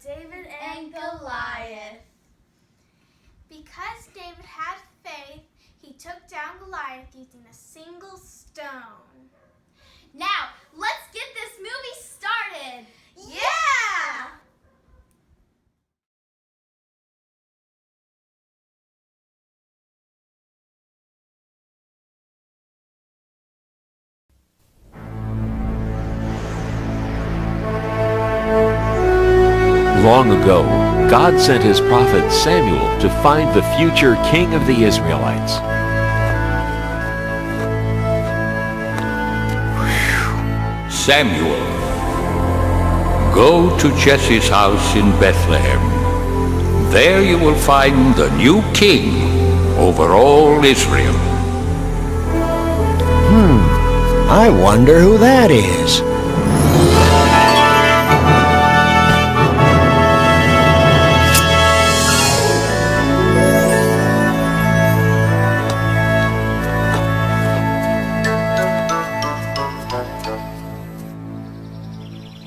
David and Goliath. Because David had faith, he took down Goliath using a single stone. Now, let's get this movie started! Yeah! Long ago, God sent his prophet Samuel to find the future king of the Israelites. Samuel, go to Jesse's house in Bethlehem. There you will find the new king over all Israel. I wonder who that is.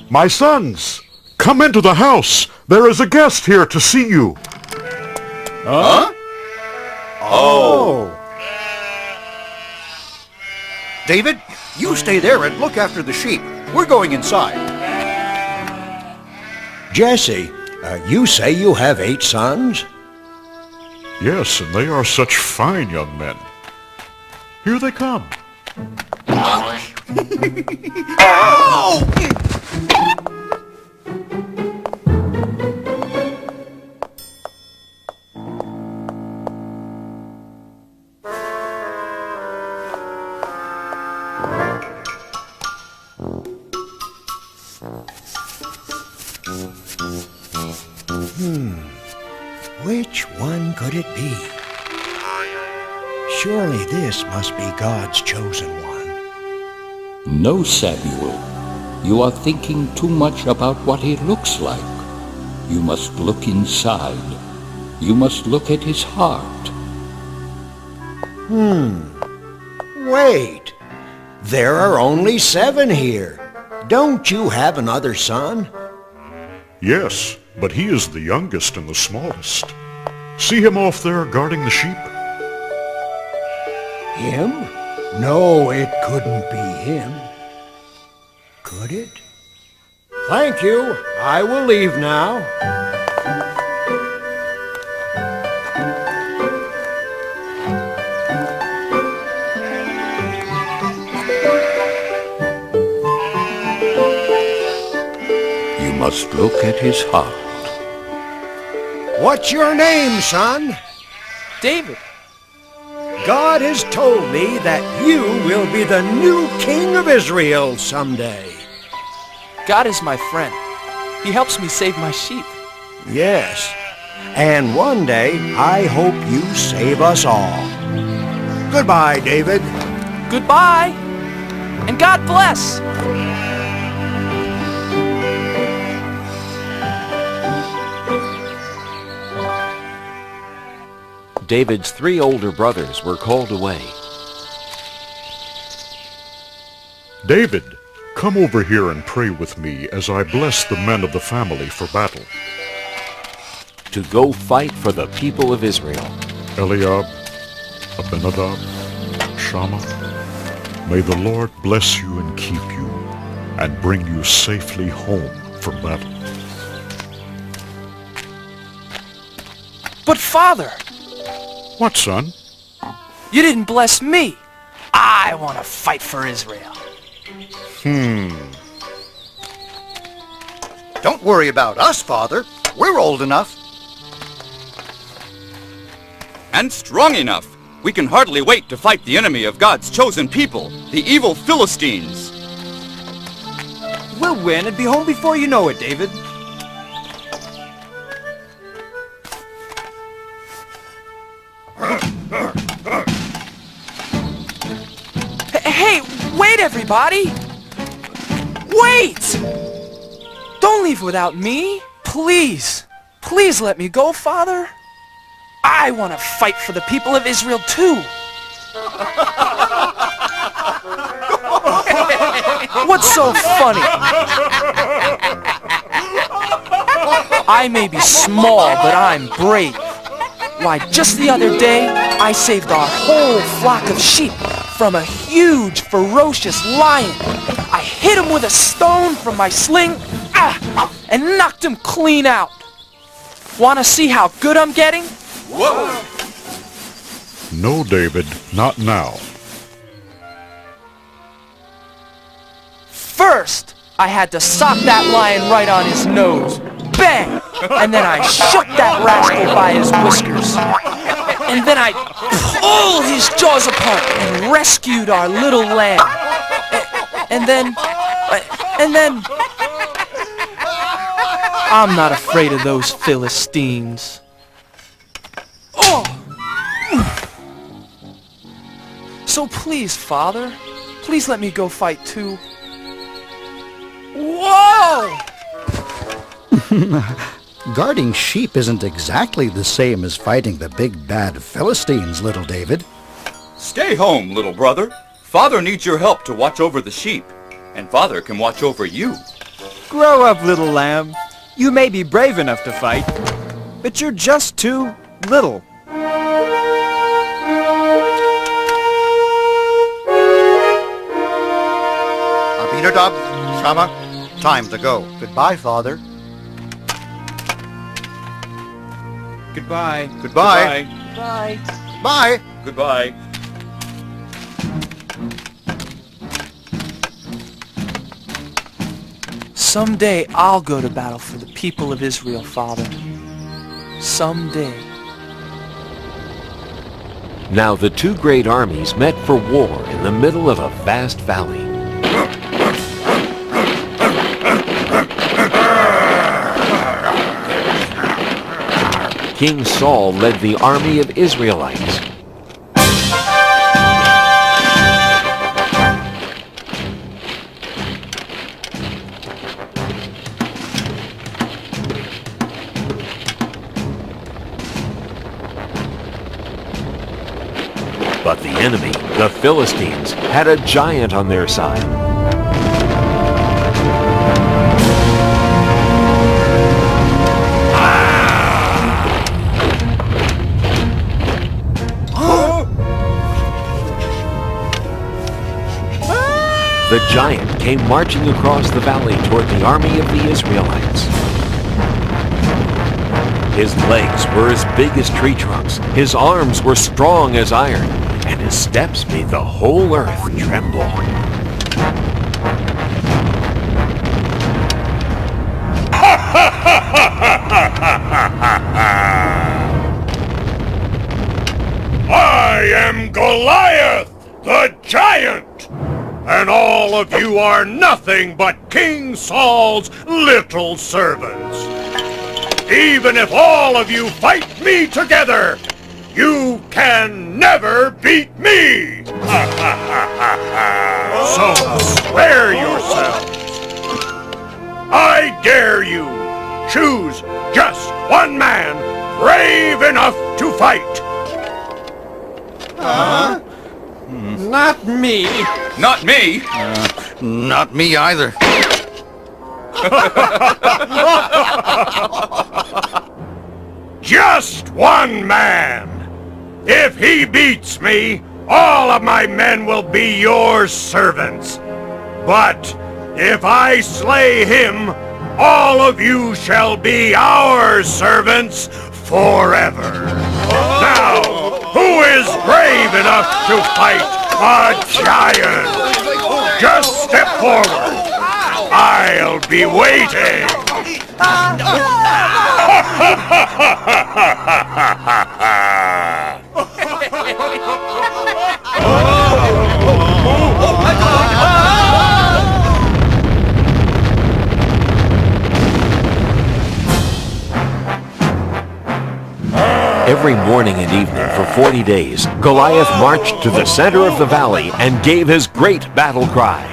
My sons, come into the house. There is a guest here to see you. Huh? Oh. David, you stay there and look after the sheep. We're going inside. Jesse, you say you have 8 sons? Yes, and they are such fine young men. Here they come. Which one could it be? Surely this must be God's chosen one. No, Samuel, you are thinking too much about what he looks like. You must look inside. You must look at his heart. Wait. There are only 7 here. Don't you have another son? Yes, but he is the youngest and the smallest. See him off there guarding the sheep? Him? No, it couldn't be him. Could it? Thank you. I will leave now. You must look at his heart. What's your name, son? David. God has told me that you will be the new king of Israel someday. God is my friend. He helps me save my sheep. Yes, and one day I hope you save us all. Goodbye, David. Goodbye, and God bless. David's 3 older brothers were called away. David, come over here and pray with me as I bless the men of the family for battle. To go fight for the people of Israel. Eliab, Abinadab, Shammah, may the Lord bless you and keep you, and bring you safely home from battle. But Father, What, son? you didn't bless me. I want to fight for Israel. Don't worry about us, Father. We're old enough. And strong enough. We can hardly wait to fight the enemy of God's chosen people, the evil Philistines. We'll win and be home before you know it, David. Hey, wait, everybody! Wait! Don't leave without me. Please. Please let me go, Father. I want to fight for the people of Israel, too. What's so funny? I may be small, but I'm brave. Why, just the other day, I saved our whole flock of sheep from a huge, ferocious lion. I hit him with a stone from my sling, and knocked him clean out. Wanna see how good I'm getting? Whoa! No, David, not now. First, I had to sock that lion right on his nose. Bang! And then I shook that rascal by his whiskers. And then I pulled his jaws apart and rescued our little lamb. And then... I'm not afraid of those Philistines. Oh! So please, Father, please let me go fight too. Whoa! Guarding sheep isn't exactly the same as fighting the big bad Philistines, little David. Stay home, little brother. Father needs your help to watch over the sheep, and Father can watch over you. Grow up, little lamb. You may be brave enough to fight, but you're just too little. Abinadab, Shammah, time to go. Goodbye, Father. Goodbye. Goodbye. Bye. Bye. Goodbye. Someday I'll go to battle for the people of Israel, Father. Someday. Now the two great armies met for war in the middle of a vast valley. King Saul led the army of Israelites. But the enemy, the Philistines, had a giant on their side. The giant came marching across the valley toward the army of the Israelites. His legs were as big as tree trunks, his arms were strong as iron, and his steps made the whole earth tremble. I am Goliath, the giant, and all of you are nothing but King Saul's little servants. Even if all of you fight me together, you can never beat me! So swear yourselves. I dare you. Choose just one man brave enough to fight. Not me. Not me! Not me either. Just one man. If he beats me, all of my men will be your servants. But if I slay him, all of you shall be our servants forever. Now, who is brave enough to fight a giant? Just step forward. I'll be waiting. Every morning and evening for 40 days, Goliath marched to the center of the valley and gave his great battle cry.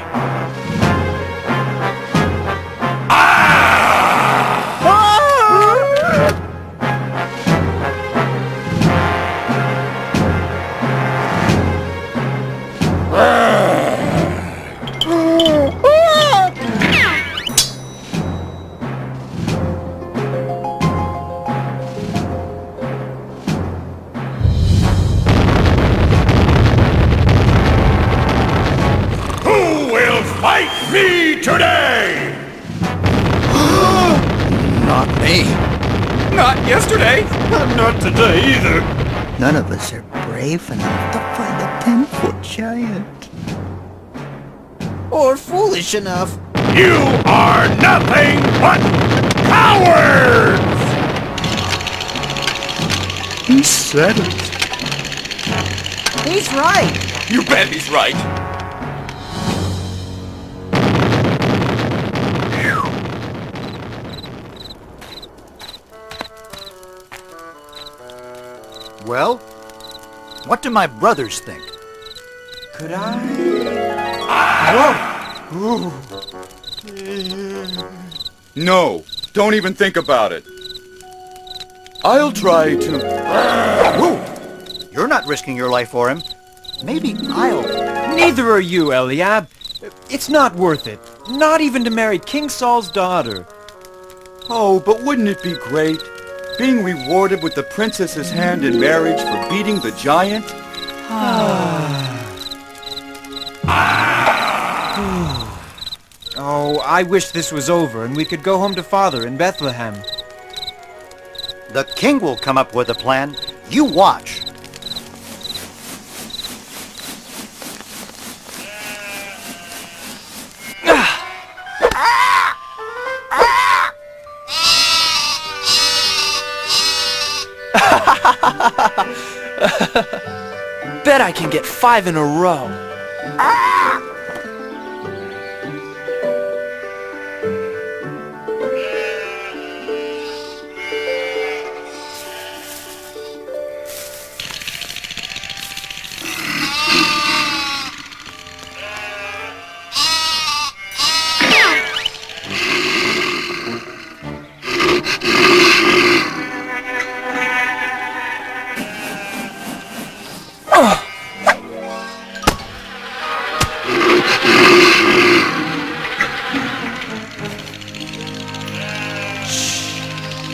me. Not yesterday. Not today either. None of us are brave enough to fight a 10-foot giant. Or foolish enough. You are nothing but cowards! He said it. He's right. You bet he's right. Well, what do my brothers think? Could I? No, don't even think about it. I'll try to... Whoa! You're not risking your life for him. Maybe I'll... Neither are you, Eliab. It's not worth it. Not even to marry King Saul's daughter. Oh, but wouldn't it be great? Being rewarded with the princess's hand in marriage for beating the giant? Oh, I wish this was over and we could go home to Father in Bethlehem. The king will come up with a plan. You watch. Bet I can get 5 in a row.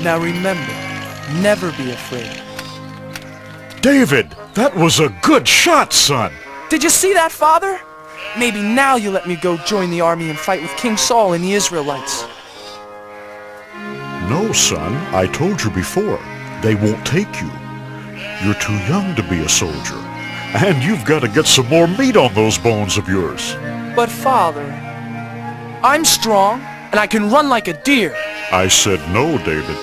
Now remember, never be afraid. David, that was a good shot, son. Did you see that, Father? Maybe now you'll let me go join the army and fight with King Saul and the Israelites. No, son, I told you before. They won't take you. You're too young to be a soldier. And you've got to get some more meat on those bones of yours. But Father, I'm strong and I can run like a deer. I said no, David.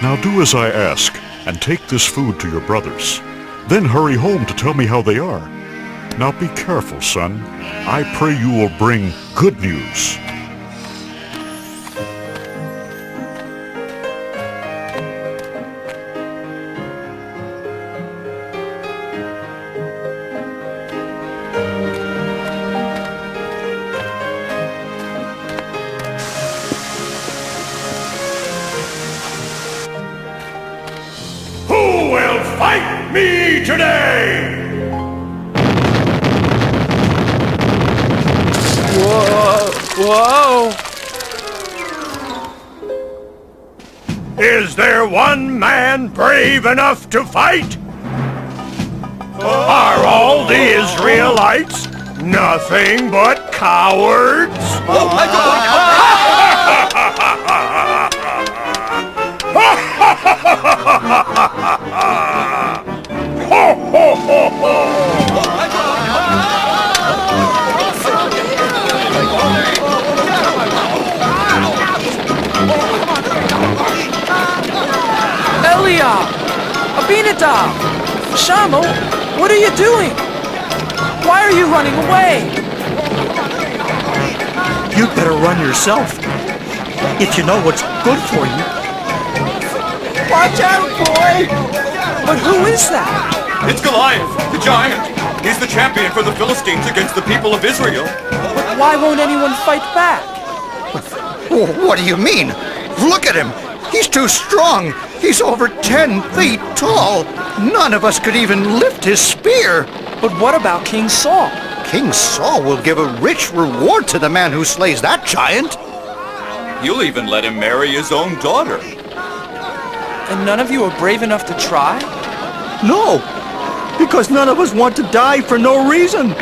Now do as I ask, and take this food to your brothers. Then hurry home to tell me how they are. Now be careful, son. I pray you will bring good news. Who will fight me today? Whoa! Is there one man brave enough to fight? Are all the Israelites nothing but cowards? Oh my God! Eliab! Abinadab! Shamo, what are you doing? Why are you running away? You'd better run yourself. If you know what's good for you. Watch out, boy! But who is that? It's Goliath, the giant. He's the champion for the Philistines against the people of Israel. But why won't anyone fight back? What do you mean? Look at him! He's too strong! He's over 10 feet tall! None of us could even lift his spear! But what about King Saul? King Saul will give a rich reward to the man who slays that giant! You'll even let him marry his own daughter. And none of you are brave enough to try? No! Because none of us want to die for no reason!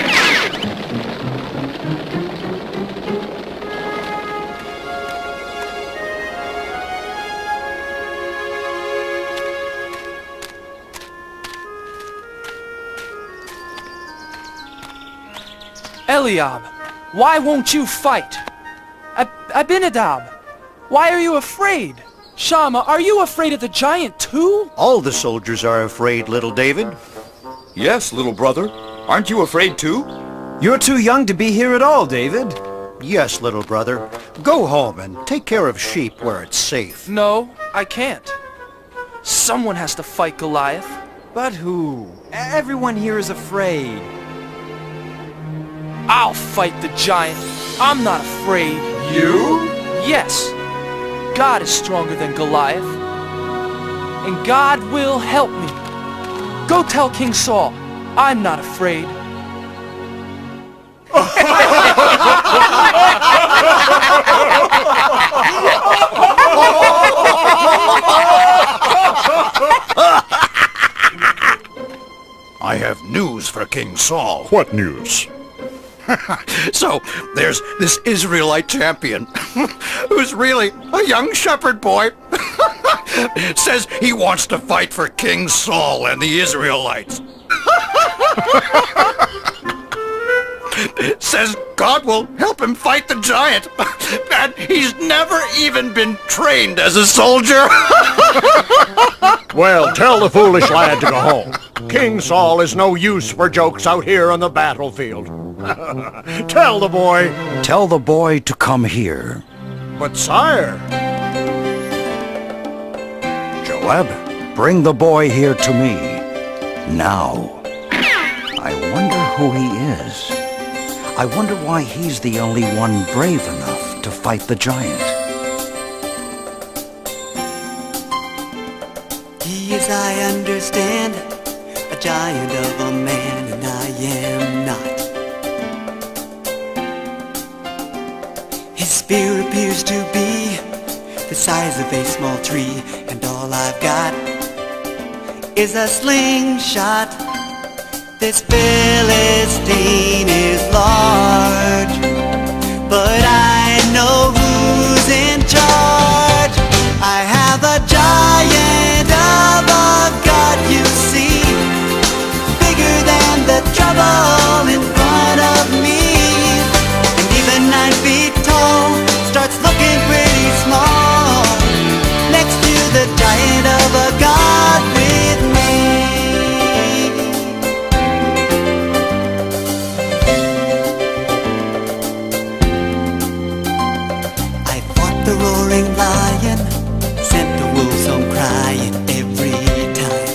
Eliab, why won't you fight? Abinadab, why are you afraid? Shammah, are you afraid of the giant too? All the soldiers are afraid, little David. Yes, little brother. Aren't you afraid too? You're too young to be here at all, David. Yes, little brother. Go home and take care of sheep where it's safe. No, I can't. Someone has to fight Goliath. But who? Everyone here is afraid. I'll fight the giant. I'm not afraid. You? Yes. God is stronger than Goliath. And God will help me. Go tell King Saul, I'm not afraid. I have news for King Saul. What news? So, there's this Israelite champion, who's really a young shepherd boy. Says he wants to fight for King Saul and the Israelites. Says God will help him fight the giant. And he's never even been trained as a soldier. Well, tell the foolish lad to go home. King Saul is no use for jokes out here on the battlefield. Tell the boy. Tell the boy to come here. But sire... Joab, bring the boy here to me. Now. I wonder who he is. I wonder why he's the only one brave enough to fight the giant. He is, I understand, a giant of a man, and I am not. His spear appears to be the size of a small tree, and all I've got is a slingshot. This Philistine is large, but I know who's in charge. I have a giant of a God, you see, bigger than the trouble in front of me. And even 9 feet tall starts looking pretty small next to the giant of a God with me. The roaring lion sent the wolves home crying every time.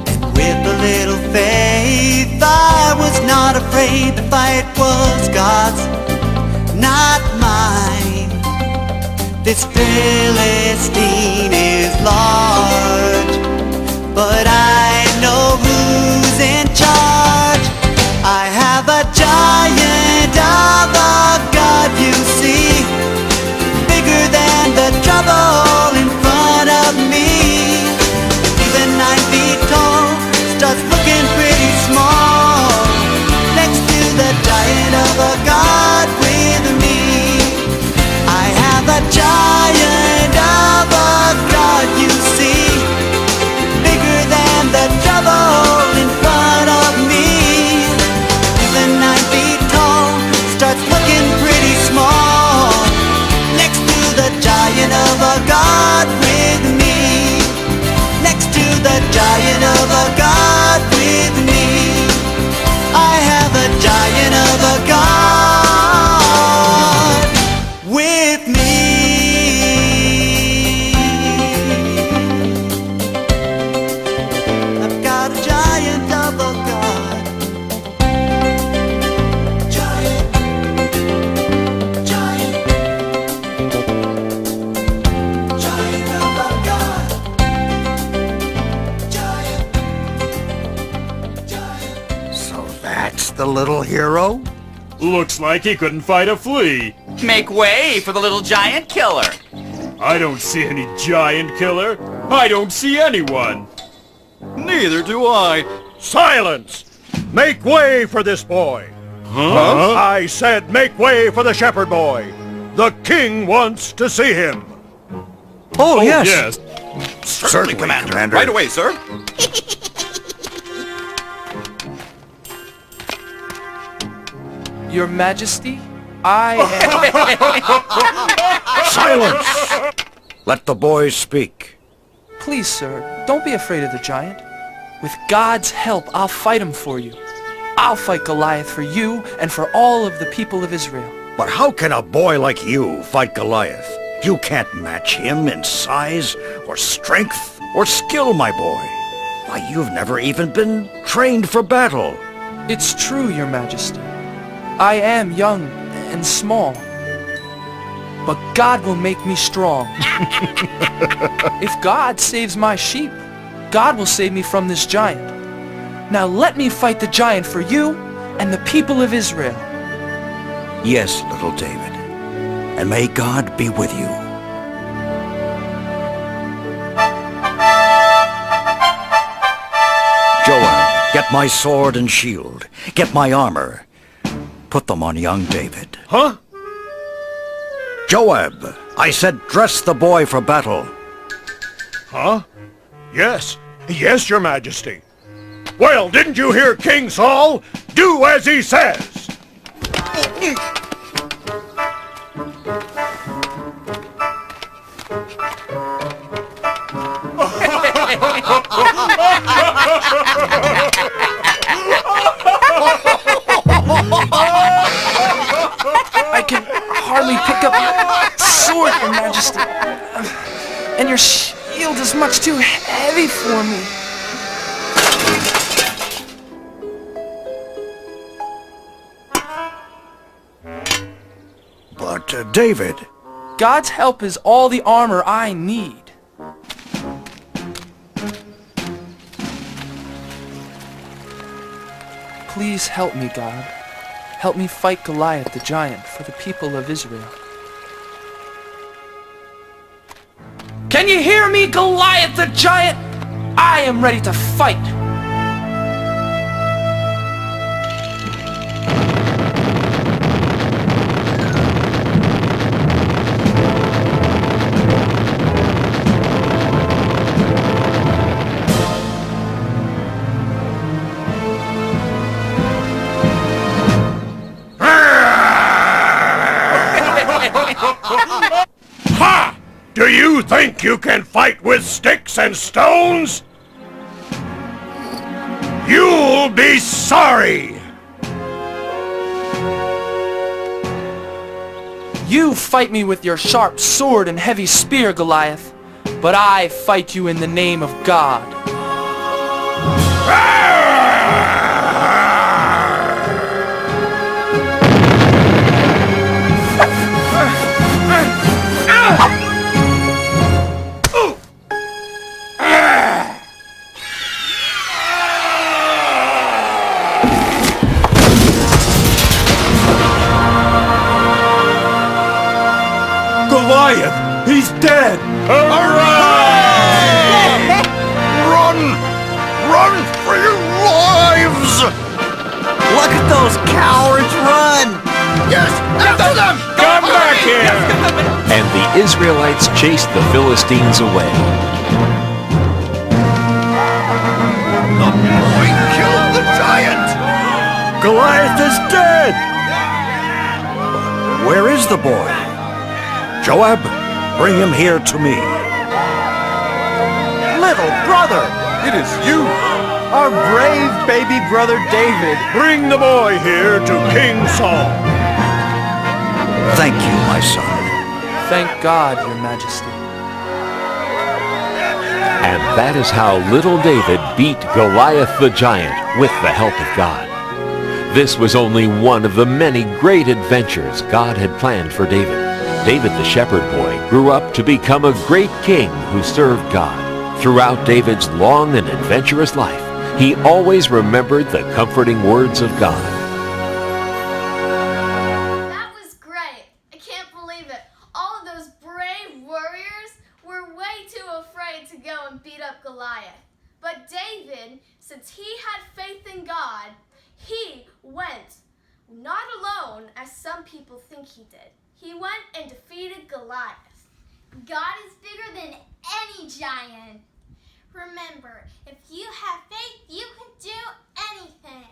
And with a little faith I was not afraid. The fight was God's, not mine. This Philistine is large, but I know who's in charge. I have a giant of a God, you see, bigger than the trouble in front of me. Even 9 feet tall starts looking pretty small next to the giant of a God with me. I have a giant of a God, you see, bigger than the trouble in front of me. Even 9 feet tall starts looking pretty small next to the giant of a God with me. Next to the giant of a God with me. I have a giant of a God with me. I've got a giant of a God. That's the little hero? Looks like he couldn't fight a flea. Make way for the little giant killer. I don't see any giant killer. I don't see anyone. Neither do I. Silence! Make way for this boy. Huh? I said make way for the shepherd boy. The king wants to see him. Oh, yes. Yes. Certainly, Commander. Right away, sir. Your Majesty, I am... Silence! Let the boy speak. Please, sir, don't be afraid of the giant. With God's help, I'll fight him for you. I'll fight Goliath for you and for all of the people of Israel. But how can a boy like you fight Goliath? You can't match him in size, or strength, or skill, my boy. Why, you've never even been trained for battle. It's true, Your Majesty. I am young and small. But God will make me strong. If God saves my sheep, God will save me from this giant. Now let me fight the giant for you and the people of Israel. Yes, little David. And may God be with you. Joab, get my sword and shield. Get my armor. Put them on young David. Huh? Joab, I said dress the boy for battle. Huh? Yes. Yes, Your Majesty. Well, didn't you hear King Saul? Do as he says! I can hardly pick up your sword, Your Majesty. And your shield is much too heavy for me. But, David... God's help is all the armor I need. Please help me, God. Help me fight Goliath the giant for the people of Israel. Can you hear me, Goliath the giant? I am ready to fight. Ha! Do you think you can fight with sticks and stones? You'll be sorry! You fight me with your sharp sword and heavy spear, Goliath, but I fight you in the name of God. Goliath! He's dead! Hooray! Run! Run for your lives! Look at those cowards run! Yes! After them! Come back here! And the Israelites chased the Philistines away. The boy killed the giant! Goliath is dead! Where is the boy? Joab, bring him here to me. Little brother! It is you! Our brave baby brother David! Bring the boy here to King Saul. Thank you, my son. Thank God, Your Majesty. And that is how little David beat Goliath the giant with the help of God. This was only one of the many great adventures God had planned for David. David the shepherd boy grew up to become a great king who served God. Throughout David's long and adventurous life, he always remembered the comforting words of God. That was great. I can't believe it. All of those brave warriors were way too afraid to go and beat up Goliath. But David, since he had faith in God, he went, not alone as some people think he did. He went and defeated Goliath. God is bigger than any giant. Remember, if you have faith, you can do anything.